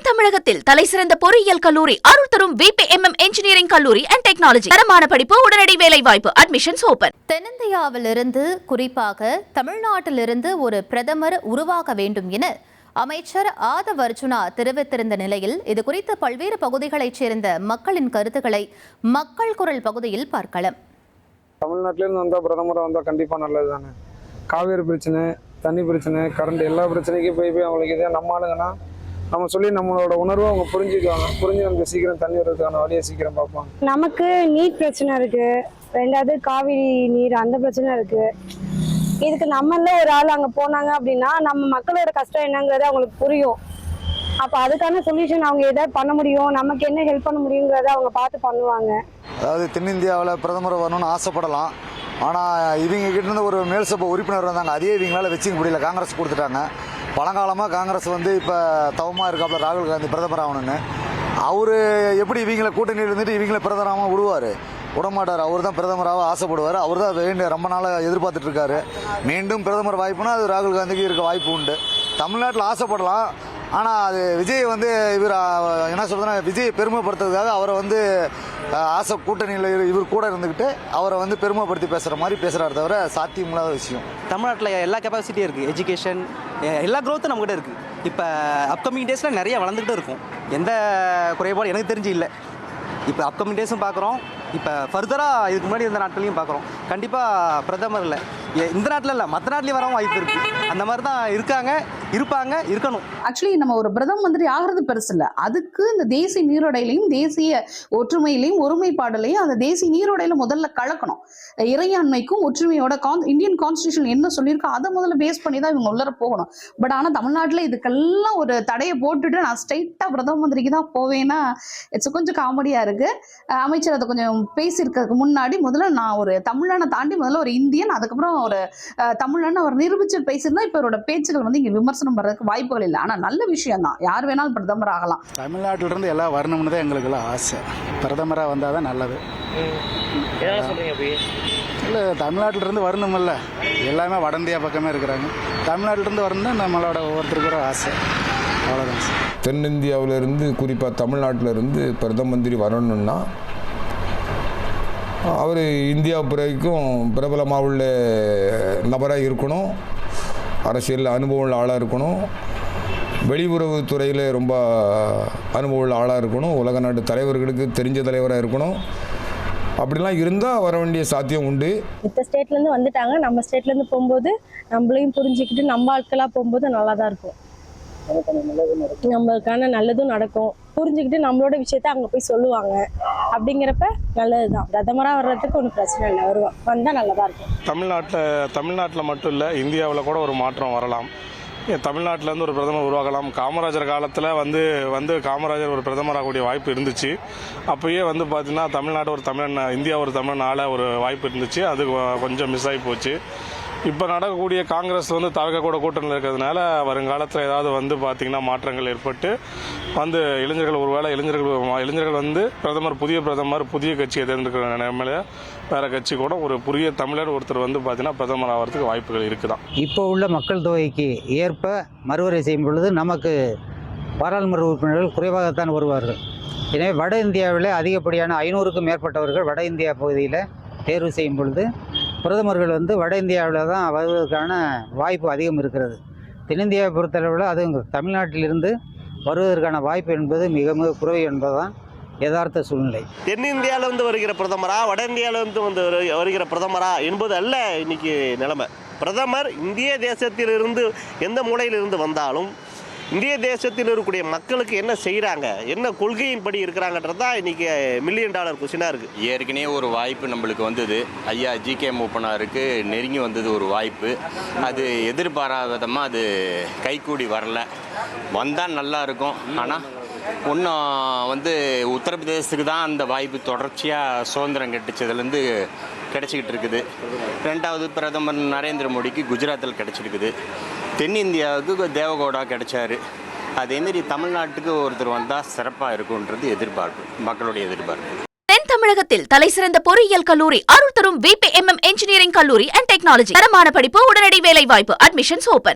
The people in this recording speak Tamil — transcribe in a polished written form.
தமிழகத்தில் தலைசிறந்த பொறியியல் கல்லூரி அருள் தரும் VPMM இன்ஜினியரிங் கல்லூரி அண்ட் டெக்னாலஜி. தரமான படிப்பு, உடனடி வேலை வாய்ப்பு. Admissions open. தென்னிந்தியாவிலிருந்து, குறிப்பாக தமிழ்நாட்டிலிருந்து ஒரு பிரதமர் உருவாக வேண்டும் என அமைச்சர் ஆதவ் அர்ஜுனா தெரிவித்திருந்த நிலையில் இது குறித்து பல்வேறு பகுதிகளைச் சேர்ந்த மக்களின் கருத்துக்களை மக்கள் குரல் பகுதியில் பார்க்கலாம். தமிழ்நாட்டிலேருந்து வந்தால் பிரதமராக வந்தால் கண்டிப்பாக நல்லது தானே. காவேரி பிரச்சனை, தண்ணி பிரச்சனை, கரண்ட் எல்லா பிரச்சனைக்கும் போய் அவங்களுக்கு இதே நம்ம ஆளுங்கன்னா நம்ம சொல்லி நம்மளோட உணர்வை அவங்க புரிஞ்சுக்குவாங்க. புரிஞ்சு நமக்கு சீக்கிரம் தண்ணி வர்றதுக்கான வழியை சீக்கிரம் பார்ப்பாங்க. நமக்கு நீட் பிரச்சனை இருக்கு, ரெண்டாவது காவிரி நீர் அந்த பிரச்சனை இருக்கு. இதுக்கு நம்மள ஒரு ஆள் அங்கே போனாங்க அப்படின்னா நம்ம மக்களோட கஷ்டம் என்னங்கிறது அவங்களுக்கு புரியும். அப்போ அதுக்கான சொல்யூஷன் அவங்க எதாவது பண்ண முடியும், நமக்கு என்ன ஹெல்ப் பண்ண முடியுங்கிறத அவங்க பார்த்து பண்ணுவாங்க. அதாவது தென்னிந்தியாவில் பிரதமர் வரணும்னு ஆசைப்படலாம். ஆனால் இவங்க கிட்டேருந்து ஒரு மேல் சபை உறுப்பினர் வந்தாங்க, அதே இவங்களால வச்சுக்க முடியல, காங்கிரஸ் கொடுத்துட்டாங்க. பழங்காலமாக காங்கிரஸ் இப்போ தவமாக இருக்காப்புல ராகுல் காந்தி பிரதமர் ஆகணும்னு. அவர் எப்படி இவங்களை கூட்டணியில் இருந்துட்டு இவங்களை பிரதமராக விடுவார்? விடமாட்டார். அவர் தான் பிரதமராக ஆசைப்படுவார். அவர் தான் வேண்டிய ரொம்ப நாளாக எதிர்பார்த்துட்டு இருக்காரு. மீண்டும் பிரதமர் வாய்ப்புனா அது ராகுல் காந்திக்கு இருக்க வாய்ப்பு உண்டு. தமிழ்நாட்டில் ஆசைப்படலாம். ஆனால் அது விஜய் இவர் என்ன சொல்றதுன்னா, விஜயை பெருமைப்படுத்துறதுக்காக அவரை ஆசை கூட்டணியில் இவர் கூட இருந்துக்கிட்டு அவரை பெருமைப்படுத்தி பேசுகிற மாதிரி பேசுகிறாரு, தவிர சாத்தியமில்லாத விஷயம். தமிழ்நாட்டில் எல்லா கெப்பாசிட்டியும் இருக்குது, எஜுகேஷன் எல்லா க்ரோத்தும் நம்மகிட்ட இருக்குது. இப்போ அப்கமிங் டேஸில் நிறைய வளர்ந்துக்கிட்டு இருக்கும். எந்த குறைபாடு எனக்கு தெரிஞ்சு இல்லை. இப்போ அப்கமிங் டேஸும் பார்க்குறோம், இப்போ ஃபர்தராக இதுக்கு முன்னாடி இந்த நாட்களையும் பார்க்குறோம். கண்டிப்பாக பிரதமர் இல்லை, இந்த நாட்டில் இல்லை மற்ற நாட்டிலையும் வரவும் வாய்ப்பு இருக்குது. அந்த மாதிரி தான் இருப்பாங்க, இருக்கணும். ஆக்சுவலி நம்ம ஒரு பிரதம மந்திரி ஆகிறது பெருசு இல்லை. அதுக்கு இந்த தேசிய நீரோடையிலையும் தேசிய ஒற்றுமையிலையும் ஒருமைப்பாடுலையும் அந்த தேசிய நீரோடையில முதல்ல கலக்கணும். இறையாண்மைக்கும் ஒற்றுமையோட இந்தியன் கான்ஸ்டியூஷன் என்ன சொல்லியிருக்கோ அதை முதல்ல பேஸ் பண்ணி தான் இவங்க உள்ளர போகணும். பட் ஆனால் தமிழ்நாட்டில் இதுக்கெல்லாம் ஒரு தடையை போட்டுட்டு நான் ஸ்ட்ரைட்டாக பிரதம மந்திரிக்கு தான் போவேன்னா இட்ஸ் கொஞ்சம் காமெடியாக இருக்குது. அமைச்சர் அதை கொஞ்சம் பேசியிருக்கிறதுக்கு முன்னாடி முதல்ல நான் ஒரு தமிழனை தாண்டி முதல்ல ஒரு இந்தியன், அதுக்கப்புறம் ஒரு தமிழன் அவர் நிரூபிச்சு பேசியிருந்தா இப்போ அவரோட பேச்சுகள் இங்கே விமர்சனம் வர்றதுக்கு வாய்ப்புகள் இல்லை. ஆனால் நல்ல விஷயம் தான், யார் வேணாலும் பிரதமர் ஆகலாம். தமிழ்நாட்டிலிருந்து எல்லாம் வரணும்னு தான் எங்களுக்குலாம் ஆசை. பிரதமராக வந்தால் தான் நல்லது. இல்லை, தமிழ்நாட்டிலிருந்து வரணுமில்ல, எல்லாமே வட இந்தியா பக்கமே இருக்கிறாங்க. தமிழ்நாட்டிலிருந்து வரணும்னு நம்மளோட ஒவ்வொருத்தருக்கு ஒரு ஆசை, அவ்வளோதான் சார். தென்னிந்தியாவிலிருந்து குறிப்பாக தமிழ்நாட்டிலிருந்து பிரதம மந்திரி வரணும்னா அவர் இந்தியா பிறகும் பிரபலமாக உள்ள நபராக இருக்கணும், அரசியல் அனுபவம் உள்ள ஆளாக இருக்கணும், வெளியுறவுத்துறையில் ரொம்ப அனுபவம் உள்ள ஆளாக இருக்கணும், உலக நாட்டு தலைவர்களுக்கு தெரிஞ்ச தலைவராக இருக்கணும். அப்படிலாம் இருந்தால் வர வேண்டிய சாத்தியம் உண்டு. இந்த ஸ்டேட்லேருந்து வந்துட்டாங்க, நம்ம ஸ்டேட்லேருந்து போகும்போது நம்மளையும் புரிஞ்சுக்கிட்டு நம்ம ஆட்களாக போகும்போது நல்லா தான் இருக்கும். நம்மளுக்கான நல்லதும் நடக்கும், புரிஞ்சுக்கிட்டு நம்மளோட விஷயத்த அங்கே போய் சொல்லுவாங்க. அப்படிங்கிறப்ப நல்லது தான். பிரதமராக வர்றதுக்கு ஒன்றும் பிரச்சனை இல்லை, வந்தால் நல்லதாக இருக்கும். தமிழ்நாட்டில் மட்டும் இல்லை, இந்தியாவில் கூட ஒரு மாற்றம் வரலாம். தமிழ்நாட்டிலேருந்து ஒரு பிரதமர் உருவாகலாம். காமராஜர் காலத்தில் காமராஜர் ஒரு பிரதமராகக்கூடிய வாய்ப்பு இருந்துச்சு. அப்போயே பார்த்தீங்கன்னா தமிழ்நாடு ஒரு தமிழன், இந்தியா ஒரு தமிழன் ஆள ஒரு வாய்ப்பு இருந்துச்சு. அது கொஞ்சம் மிஸ் ஆகி போச்சு. இப்போ நடக்கக்கூடிய காங்கிரஸ் தவிர்க்கக்கூட கூட்டணியில் இருக்கிறதுனால வருங்காலத்தில் ஏதாவது பார்த்தீங்கன்னா மாற்றங்கள் ஏற்பட்டு இளைஞர்கள் ஒருவேளை இளைஞர்கள் புதிய பிரதமர் புதிய கட்சியை தேர்ந்தெடுக்கிற நிலைமையில வேறு கட்சி கூட ஒரு புதிய தமிழர் ஒருத்தர் பார்த்தீங்கன்னா பிரதமர் ஆகிறதுக்கு வாய்ப்புகள் இருக்குதான். இப்போ உள்ள மக்கள் தொகைக்கு ஏற்ப மறுவரை செய்யும் பொழுது நமக்கு பாராளுமன்ற உறுப்பினர்கள் குறைவாகத்தான் வருவார்கள். எனவே வட இந்தியாவில் அதிகப்படியான 500க்கும் மேற்பட்டவர்கள் வட இந்தியா பகுதியில் தேர்வு செய்யும் பொழுது பிரதமர்கள் வட இந்தியாவில் தான் வருவதற்கான வாய்ப்பு அதிகம் இருக்கிறது. தென்னிந்தியாவை பொறுத்தளவில் அது தமிழ்நாட்டிலிருந்து வருவதற்கான வாய்ப்பு என்பது மிக மிக குறைவு என்பதுதான் யதார்த்த சூழ்நிலை. தென்னிந்தியாவிலிருந்து வருகிற பிரதமரா, வட இந்தியாவிலிருந்து வருகிற பிரதமரா என்பது அல்ல இன்னைக்கு நிலைமை. பிரதமர் இந்திய தேசத்திலிருந்து எந்த மூலையிலிருந்து வந்தாலும் இந்திய தேசத்தில் இருக்கக்கூடிய மக்களுக்கு என்ன செய்கிறாங்க, என்ன கொள்கையின்படி இருக்கிறாங்கன்றது தான் இன்றைக்கி $1 மில்லியன் கொஸ்டினாக இருக்குது. ஏற்கனவே ஒரு வாய்ப்பு நம்மளுக்கு வந்தது. ஐயா GK மூப்பனாருக்கு நெருங்கி வந்தது ஒரு வாய்ப்பு. அது எதிர்பாராத விதமாக அது கைகூடி வரல. வந்தால் நல்லா இருக்கும். ஆனால் ஒன்றும் உத்தரப்பிரதேசத்துக்கு தான் அந்த வாய்ப்பு தொடர்ச்சியாக சுதந்திரம் கிடைச்சதுலேருந்து கிடச்சிக்கிட்டு இருக்குது. ரெண்டாவது பிரதமர் நரேந்திர மோடிக்கு குஜராத்தில் கிடச்சிருக்குது. தென்னிந்தியாவுக்கு தேவகவுடா கிடைச்சாரு. அதேமாரி தமிழ்நாட்டுக்கு ஒருத்தர் வந்தால் சிறப்பாக இருக்கும்ன்றது எதிர்பார்ப்பு, மக்களுடைய எதிர்பார்ப்பு. தென் தமிழகத்தில் தலைசிறந்த பொறியியல் கல்லூரி அருள் தரும் VPMM இன்ஜினியரிங் கல்லூரி அண்ட் டெக்னாலஜி. தரமான படிப்பு, உடனடி வேலை வாய்ப்பு. Admissions open.